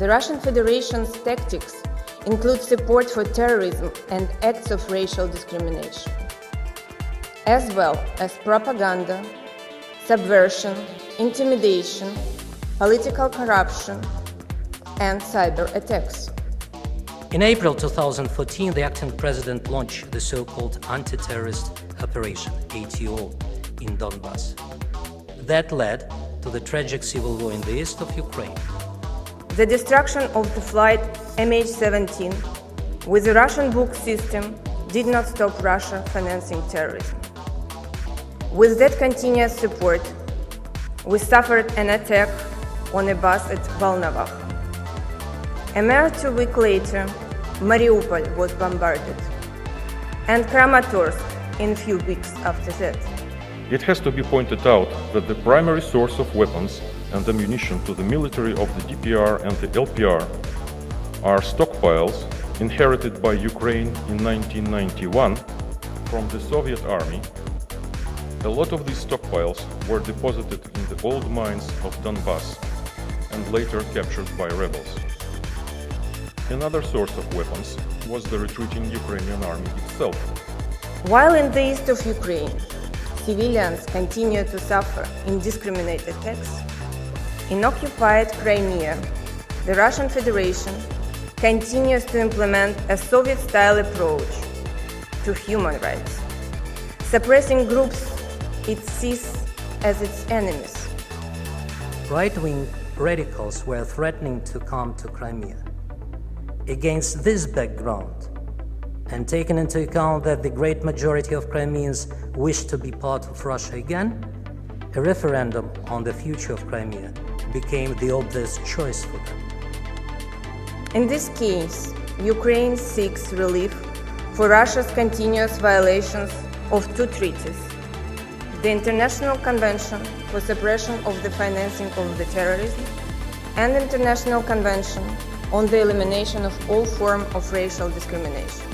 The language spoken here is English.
The Russian Federation's tactics include support for terrorism and acts of racial discrimination, as well as propaganda, subversion, intimidation, political corruption, and cyber attacks. In April 2014, the acting president launched the so-called anti-terrorist operation, ATO, in Donbass. That led to the tragic civil war in the east of Ukraine. The destruction of the flight MH17 with the Russian book system did not stop Russia financing terrorism. With that continuous support, we suffered an attack on a bus at Volnovakh. A mere 2 weeks later, Mariupol was bombarded, and Kramatorsk in a few weeks after that. It has to be pointed out that the primary source of weapons and ammunition to the military of the DPR and the LPR are stockpiles inherited by Ukraine in 1991 from the Soviet army. A lot of these stockpiles were deposited in the old mines of Donbass and later captured by rebels. Another source of weapons was the retreating Ukrainian army itself. While in the east of Ukraine, civilians continue to suffer indiscriminate attacks, in occupied Crimea, the Russian Federation continues to implement a Soviet-style approach to human rights, suppressing groups it sees as its enemies. Right-wing radicals were threatening to come to Crimea. Against this background, and taking into account that the great majority of Crimeans wish to be part of Russia again, a referendum on the future of Crimea became the obvious choice for them. In this case, Ukraine seeks relief for Russia's continuous violations of 2 treaties: the International Convention for Suppression of the Financing of the Terrorism and International Convention on the Elimination of all forms of racial discrimination.